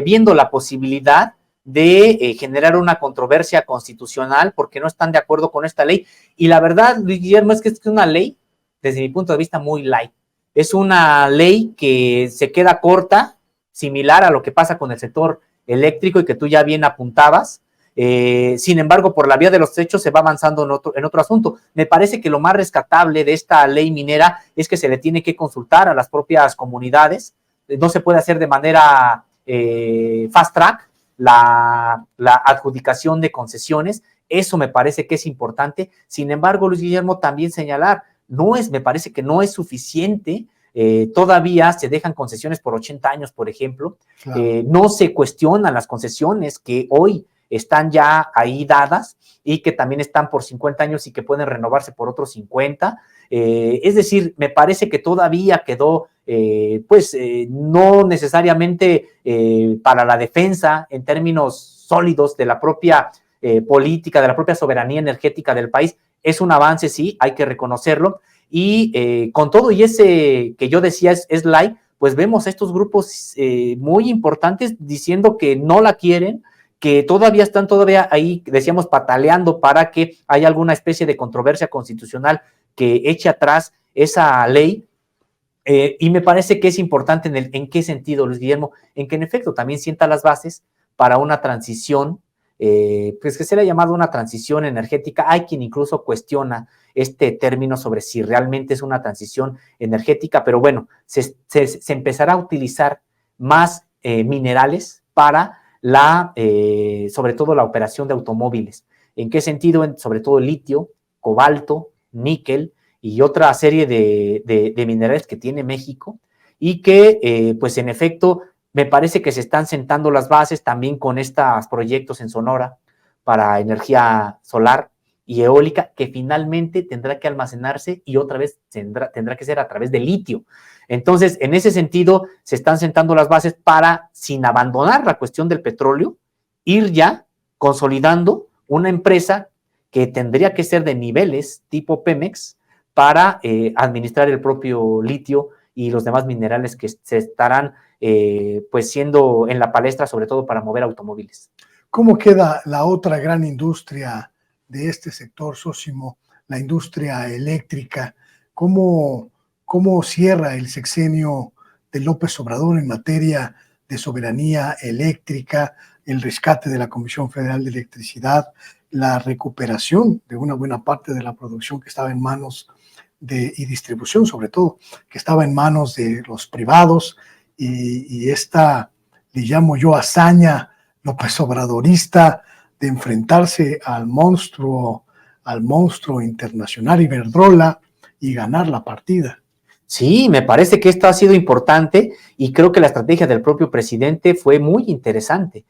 viendo la posibilidad de generar una controversia constitucional porque no están de acuerdo con esta ley. Y la verdad, Luis Guillermo, es que es una ley, desde mi punto de vista, muy light. Es una ley que se queda corta, similar a lo que pasa con el sector eléctrico y que tú ya bien apuntabas. Sin embargo, por la vía de los hechos se va avanzando en otro asunto. Me parece que lo más rescatable de esta ley minera es que se le tiene que consultar a las propias comunidades. no se puede hacer de manera fast track la adjudicación de concesiones. Eso me parece que es importante. Sin embargo, Luis Guillermo, también señalar, me parece que no es suficiente. Todavía se dejan concesiones por 80 años, por ejemplo. Claro. No se cuestionan las concesiones que hoy están ya ahí dadas y que también están por 50 años y que pueden renovarse por otros 50. Es decir, me parece que todavía quedó, no necesariamente para la defensa en términos sólidos de la propia política, de la propia soberanía energética del país. Es un avance, sí, hay que reconocerlo. Y con todo y ese que yo decía es light, pues vemos a estos grupos muy importantes diciendo que no la quieren, que todavía están ahí, decíamos, pataleando para que haya alguna especie de controversia constitucional que eche atrás esa ley. Y me parece que es importante en qué sentido, Luis Guillermo, en que en efecto también sienta las bases para una transición, pues que se le ha llamado una transición energética. Hay quien incluso cuestiona este término sobre si realmente es una transición energética, pero bueno, se empezará a utilizar más minerales para sobre todo la operación de automóviles. ¿En qué sentido? Sobre todo el litio, cobalto, níquel y otra serie de minerales que tiene México y que, pues en efecto, me parece que se están sentando las bases también con estos proyectos en Sonora para energía solar y eólica, que finalmente tendrá que almacenarse y otra vez tendrá que ser a través de litio. Entonces, en ese sentido, se están sentando las bases para, sin abandonar la cuestión del petróleo, ir ya consolidando una empresa que tendría que ser de niveles tipo Pemex para administrar el propio litio y los demás minerales que se estarán pues siendo en la palestra, sobre todo para mover automóviles. ¿Cómo queda la otra gran industria de este sector, Sósimo, la industria eléctrica? ¿Cómo cierra el sexenio de López Obrador en materia de soberanía eléctrica, el rescate de la Comisión Federal de Electricidad, la recuperación de una buena parte de la producción que estaba en manos y distribución, sobre todo, que estaba en manos de los privados, y esta, le llamo yo, hazaña López Obradorista de enfrentarse al monstruo internacional Iberdrola y ganar la partida? Sí, me parece que esto ha sido importante y creo que la estrategia del propio presidente fue muy interesante.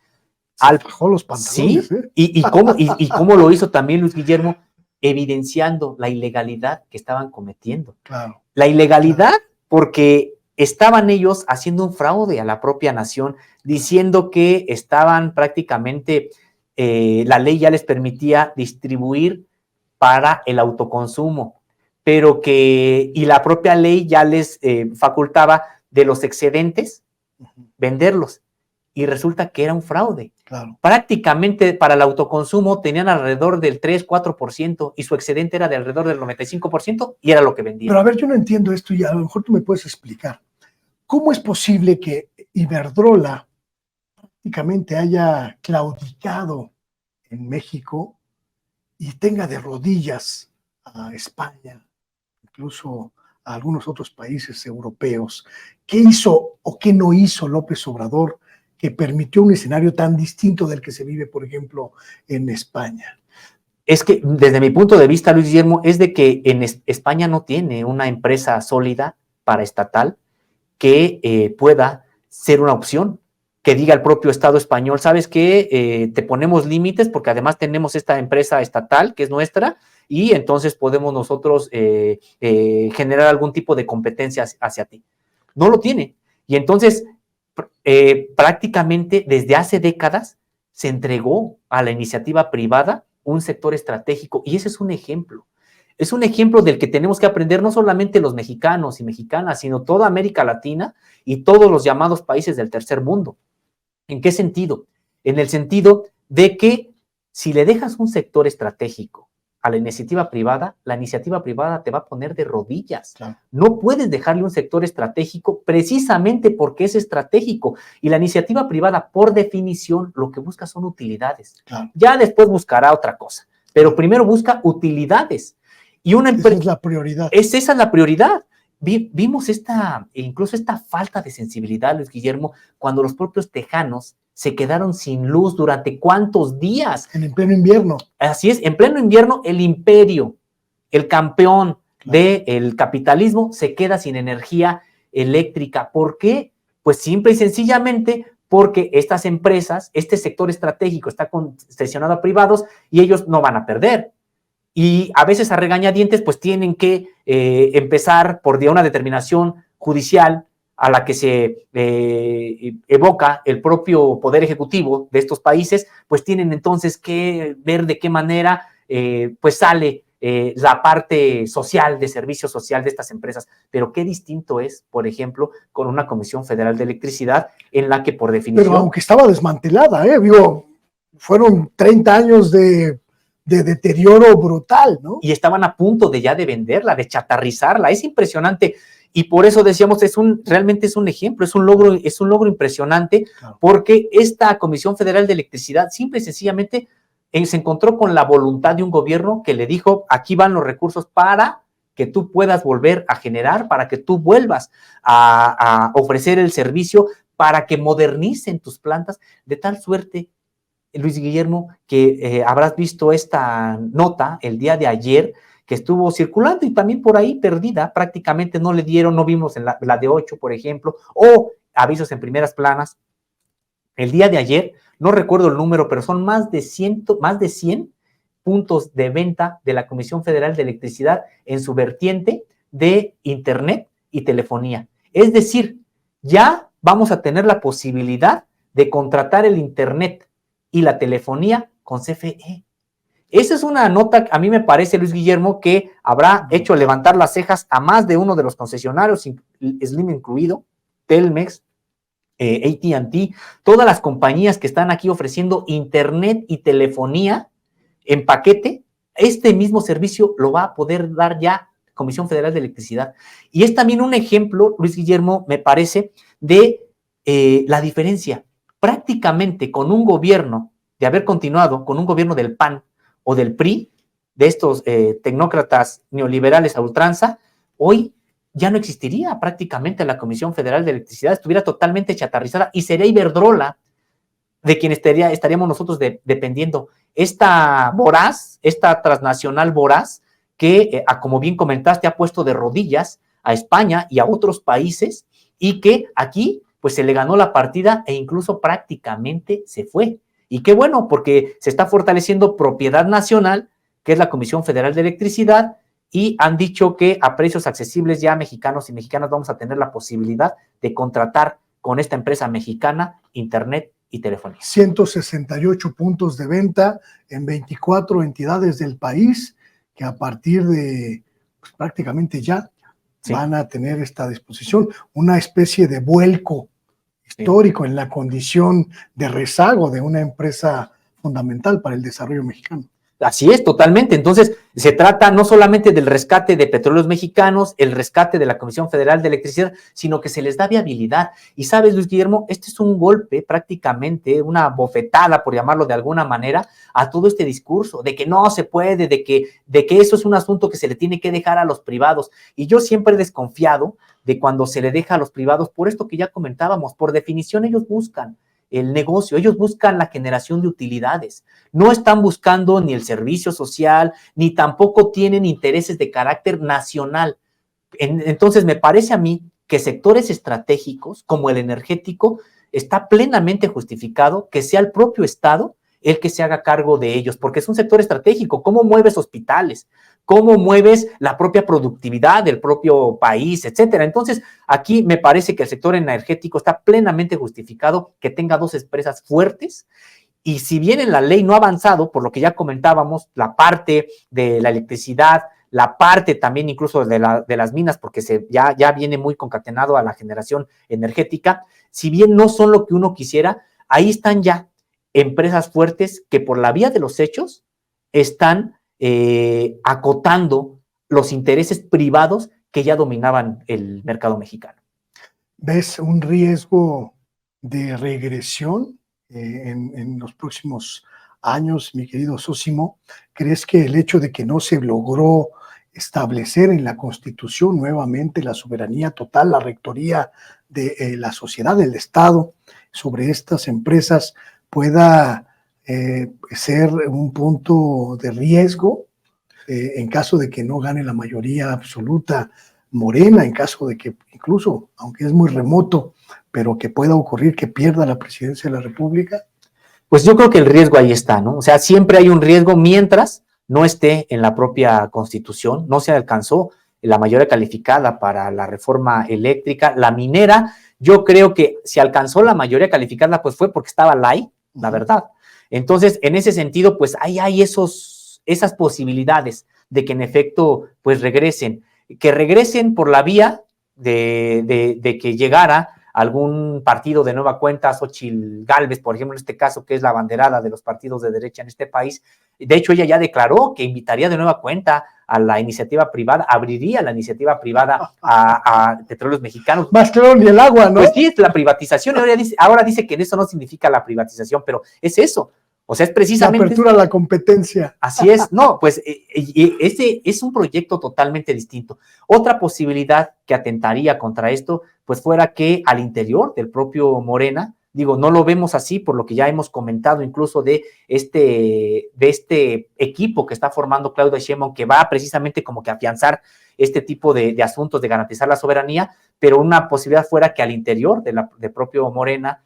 Bajó los pantalones. Sí, y cómo lo hizo también Luis Guillermo, evidenciando la ilegalidad que estaban cometiendo. Claro. La ilegalidad, claro, porque estaban ellos haciendo un fraude a la propia nación, diciendo que estaban prácticamente, la ley ya les permitía distribuir para el autoconsumo, pero y la propia ley ya les facultaba de los excedentes venderlos, y resulta que era un fraude. Claro. Prácticamente para el autoconsumo tenían alrededor del 3-4% y su excedente era de alrededor del 95% y era lo que vendían. Pero a ver, yo no entiendo esto y a lo mejor tú me puedes explicar. ¿Cómo es posible que Iberdrola prácticamente haya claudicado en México y tenga de rodillas a España, incluso a algunos otros países europeos? ¿Qué hizo o qué no hizo López Obrador que permitió un escenario tan distinto del que se vive, por ejemplo, en España? Es que desde mi punto de vista, Luis Guillermo, es de que en España no tiene una empresa sólida paraestatal que pueda ser una opción, que diga el propio Estado español, ¿sabes qué? Te ponemos límites porque además tenemos esta empresa estatal que es nuestra y entonces podemos nosotros generar algún tipo de competencia hacia ti. No lo tiene. Y entonces prácticamente desde hace décadas se entregó a la iniciativa privada un sector estratégico y ese es un ejemplo. Es un ejemplo del que tenemos que aprender no solamente los mexicanos y mexicanas, sino toda América Latina y todos los llamados países del tercer mundo. ¿En qué sentido? En el sentido de que si le dejas un sector estratégico a la iniciativa privada te va a poner de rodillas. Claro. No puedes dejarle un sector estratégico precisamente porque es estratégico. Y la iniciativa privada, por definición, lo que busca son utilidades. Claro. Ya después buscará otra cosa, pero primero busca utilidades. Y esa es la prioridad. Esa es la prioridad. vimos incluso esta falta de sensibilidad, Luis Guillermo, cuando los propios tejanos se quedaron sin luz durante ¿cuántos días? En pleno invierno. Así es, en pleno invierno el imperio, el campeón del capitalismo se queda sin energía eléctrica. ¿Por qué? Pues simple y sencillamente porque estas empresas, este sector estratégico está concesionado a privados y ellos no van a perder. Y a veces a regañadientes pues tienen que empezar por una determinación judicial a la que se evoca el propio poder ejecutivo de estos países, pues tienen entonces que ver de qué manera pues sale la parte social, de servicio social de estas empresas. Pero qué distinto es, por ejemplo, con una Comisión Federal de Electricidad en la que por definición... Pero aunque estaba desmantelada, digo, fueron 30 años de deterioro brutal, ¿no? Y estaban a punto de ya de venderla, de chatarrizarla. Es impresionante. Y por eso decíamos, realmente es un ejemplo, es un logro impresionante, claro, porque esta Comisión Federal de Electricidad simple y sencillamente se encontró con la voluntad de un gobierno que le dijo, aquí van los recursos para que tú puedas volver a generar, para que tú vuelvas a ofrecer el servicio, para que modernicen tus plantas, de tal suerte, Luis Guillermo, que habrás visto esta nota el día de ayer, que estuvo circulando y también por ahí perdida, prácticamente no le dieron, no vimos en la de 8, por ejemplo, o avisos en primeras planas. El día de ayer, no recuerdo el número, pero son más de 100 puntos de venta de la Comisión Federal de Electricidad en su vertiente de Internet y telefonía. Es decir, ya vamos a tener la posibilidad de contratar el Internet y la telefonía con CFE. Esa es una nota, a mí me parece, Luis Guillermo, que habrá hecho levantar las cejas a más de uno de los concesionarios, Slim incluido, Telmex, AT&T, todas las compañías que están aquí ofreciendo Internet y telefonía en paquete. Este mismo servicio lo va a poder dar ya Comisión Federal de Electricidad. Y es también un ejemplo, Luis Guillermo, me parece, de la diferencia. Prácticamente con un gobierno, de haber continuado con un gobierno del PAN o del PRI, de estos tecnócratas neoliberales a ultranza, hoy ya no existiría prácticamente la Comisión Federal de Electricidad, estuviera totalmente chatarrizada y sería Iberdrola de quien estaríamos nosotros dependiendo. Esta voraz, esta transnacional voraz, que, como bien comentaste, ha puesto de rodillas a España y a otros países y que aquí pues se le ganó la partida e incluso prácticamente se fue. Y qué bueno, porque se está fortaleciendo propiedad nacional, que es la Comisión Federal de Electricidad, y han dicho que a precios accesibles ya mexicanos y mexicanas vamos a tener la posibilidad de contratar con esta empresa mexicana Internet y telefonía. 168 puntos de venta en 24 entidades del país que a partir de pues, prácticamente ya van a tener esta disposición, una especie de vuelco histórico en la condición de rezago de una empresa fundamental para el desarrollo mexicano. Así es, totalmente. Entonces, se trata no solamente del rescate de petróleos mexicanos, el rescate de la Comisión Federal de Electricidad, sino que se les da viabilidad. Y sabes, Luis Guillermo, este es un golpe prácticamente, una bofetada, por llamarlo de alguna manera, a todo este discurso de que no se puede, de que eso es un asunto que se le tiene que dejar a los privados. Y yo siempre he desconfiado de cuando se le deja a los privados, por esto que ya comentábamos, por definición ellos buscan el negocio, ellos buscan la generación de utilidades, no están buscando ni el servicio social, ni tampoco tienen intereses de carácter nacional. Entonces me parece a mí que sectores estratégicos como el energético está plenamente justificado que sea el propio Estado el que se haga cargo de ellos, porque es un sector estratégico. ¿Cómo mueves hospitales? ¿Cómo mueves la propia productividad del propio país, etcétera? Entonces, aquí me parece que el sector energético está plenamente justificado que tenga dos empresas fuertes. Y si bien en la ley no ha avanzado, por lo que ya comentábamos, la parte de la electricidad, la parte también incluso de las minas, porque ya viene muy concatenado a la generación energética, si bien no son lo que uno quisiera, ahí están ya empresas fuertes que por la vía de los hechos están acotando los intereses privados que ya dominaban el mercado mexicano. ¿Ves un riesgo de regresión en los próximos años, mi querido Sosimo? ¿Crees que el hecho de que no se logró establecer en la Constitución nuevamente la soberanía total, la rectoría de la sociedad, del Estado sobre estas empresas pueda ser un punto de riesgo en caso de que no gane la mayoría absoluta Morena, en caso de que incluso, aunque es muy remoto, pero que pueda ocurrir que pierda la presidencia de la República? Pues yo creo que el riesgo ahí está, ¿no? O sea, siempre hay un riesgo mientras no esté en la propia Constitución, no se alcanzó la mayoría calificada para la reforma eléctrica, la minera. Yo creo que si alcanzó la mayoría calificada, pues fue porque estaba la verdad. Entonces, en ese sentido, pues ahí hay esas posibilidades de que en efecto, pues que regresen por la vía de que llegara algún partido de nueva cuenta, Xóchitl Gálvez, por ejemplo, en este caso, que es la abanderada de los partidos de derecha en este país. De hecho, ella ya declaró que invitaría de nueva cuenta a la iniciativa privada, abriría la iniciativa privada a Petróleos Mexicanos. Más claro ni el agua, ¿no? Pues sí, es la privatización. Ahora dice que eso no significa la privatización, pero es eso. O sea, es precisamente... La apertura a la competencia. Así es. No, pues ese es un proyecto totalmente distinto. Otra posibilidad que atentaría contra esto, pues fuera que al interior del propio Morena, digo, no lo vemos así por lo que ya hemos comentado incluso de este equipo que está formando Claudia Sheinbaum, que va precisamente como que a afianzar este tipo de asuntos de garantizar la soberanía, pero una posibilidad fuera que al interior del propio Morena,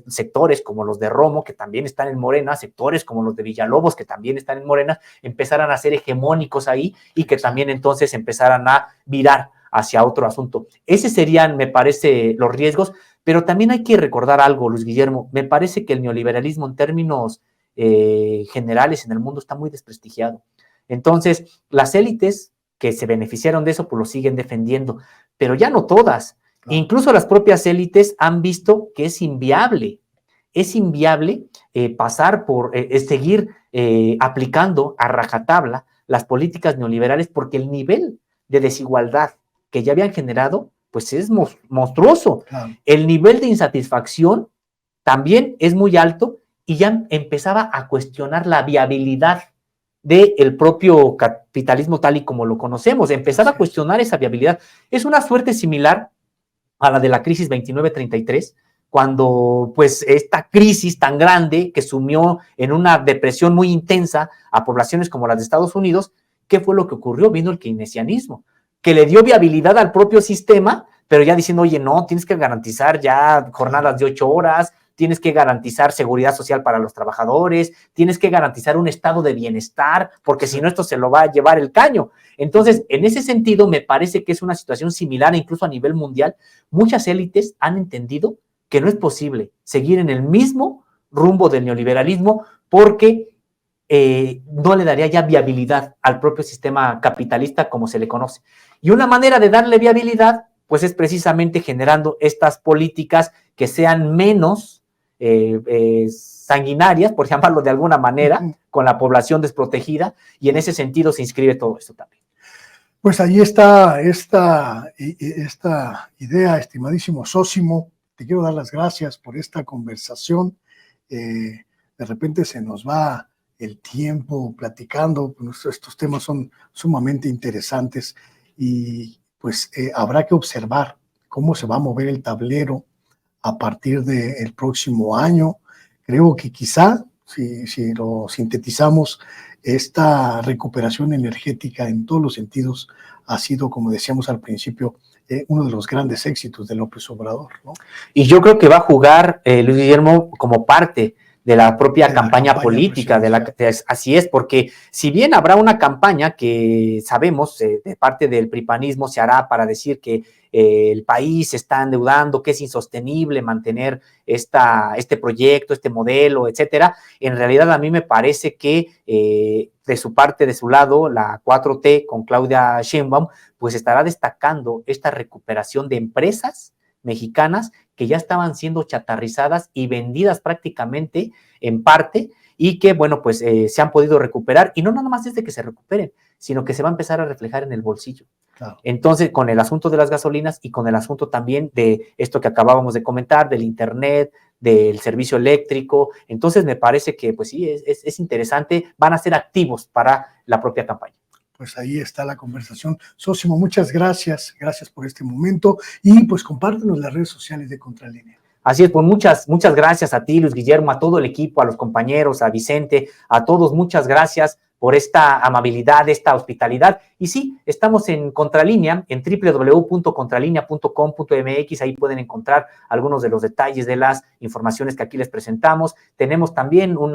sectores como los de Romo, que también están en Morena, sectores como los de Villalobos, que también están en Morena, empezaran a ser hegemónicos ahí y que también entonces empezaran a virar hacia otro asunto. Esos serían, me parece, los riesgos, pero también hay que recordar algo, Luis Guillermo, me parece que el neoliberalismo en términos generales en el mundo está muy desprestigiado. Entonces, las élites que se beneficiaron de eso, pues lo siguen defendiendo, pero ya no todas. Claro. Incluso las propias élites han visto que es inviable pasar por seguir aplicando a rajatabla las políticas neoliberales, porque el nivel de desigualdad que ya habían generado, pues es monstruoso. Claro. El nivel de insatisfacción también es muy alto y ya empezaba a cuestionar la viabilidad del propio capitalismo tal y como lo conocemos, empezaba a cuestionar esa viabilidad. Es una suerte similar a la de la crisis 29-33, cuando pues esta crisis tan grande que sumió en una depresión muy intensa a poblaciones como las de Estados Unidos, ¿qué fue lo que ocurrió? Vino el keynesianismo, que le dio viabilidad al propio sistema, pero ya diciendo, oye, no, tienes que garantizar ya jornadas de 8 horas, tienes que garantizar seguridad social para los trabajadores, tienes que garantizar un estado de bienestar, porque si no esto se lo va a llevar el caño. Entonces, en ese sentido, me parece que es una situación similar, incluso a nivel mundial. Muchas élites han entendido que no es posible seguir en el mismo rumbo del neoliberalismo porque no le daría ya viabilidad al propio sistema capitalista como se le conoce. Y una manera de darle viabilidad, pues es precisamente generando estas políticas que sean menos sanguinarias, por llamarlo de alguna manera, con la población desprotegida, y en ese sentido se inscribe todo esto también. Pues ahí está esta idea, estimadísimo Sósimo. Te quiero dar las gracias por esta conversación. De repente se nos va el tiempo platicando, estos temas son sumamente interesantes y pues habrá que observar cómo se va a mover el tablero a partir del próximo año. Creo que quizá, si lo sintetizamos, esta recuperación energética en todos los sentidos ha sido, como decíamos al principio, uno de los grandes éxitos de López Obrador, ¿no? Y yo creo que va a jugar, Luis Guillermo, como parte de la propia campaña política, así es, porque si bien habrá una campaña que sabemos de parte del pripanismo se hará para decir que el país se está endeudando, que es insostenible mantener este proyecto, este modelo, etcétera, en realidad a mí me parece que de su parte, de su lado, la 4T con Claudia Sheinbaum, pues estará destacando esta recuperación de empresas mexicanas que ya estaban siendo chatarrizadas y vendidas prácticamente en parte y que, bueno, pues se han podido recuperar, y no nada más es de que se recuperen, sino que se va a empezar a reflejar en el bolsillo. Claro. Entonces, con el asunto de las gasolinas y con el asunto también de esto que acabábamos de comentar, del internet, del servicio eléctrico, entonces me parece que, pues sí, es interesante, van a ser activos para la propia campaña. pues ahí está la conversación. Sosimo, muchas gracias por este momento y pues compártenos las redes sociales de Contralínea. Así es, pues muchas gracias a ti, Luis Guillermo, a todo el equipo, a los compañeros, a Vicente, a todos, muchas gracias por esta amabilidad, esta hospitalidad. Y sí, estamos en Contralínea, en www.contralinea.com.mx, ahí pueden encontrar algunos de los detalles de las informaciones que aquí les presentamos. Tenemos también un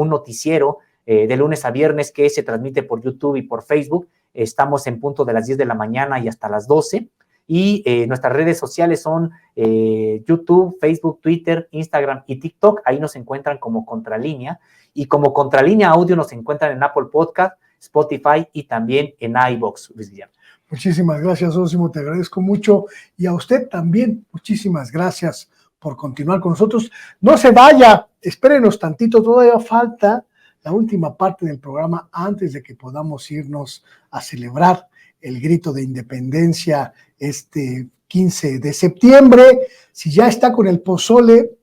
noticiero de lunes a viernes que se transmite por YouTube y por Facebook. Estamos en punto de las 10 de la mañana y hasta las 12. Y nuestras redes sociales son YouTube, Facebook, Twitter, Instagram y TikTok. Ahí nos encuentran como Contralínea. Y como Contralínea Audio nos encuentran en Apple Podcast, Spotify y también en iVoox, Luis Guillermo. Muchísimas gracias, Sosimo, te agradezco mucho. Y a usted también, muchísimas gracias por continuar con nosotros. No se vaya, espérenos tantito, todavía falta la última parte del programa antes de que podamos irnos a celebrar el grito de independencia este 15 de septiembre. Si ya está con el pozole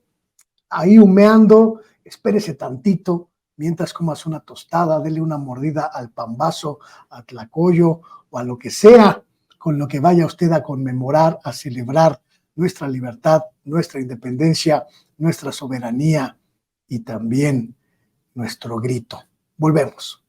ahí humeando, espérese tantito mientras comas una tostada, dele una mordida al pambazo, a tlacoyo o a lo que sea con lo que vaya usted a conmemorar, a celebrar nuestra libertad, nuestra independencia, nuestra soberanía y también nuestro grito. Volvemos.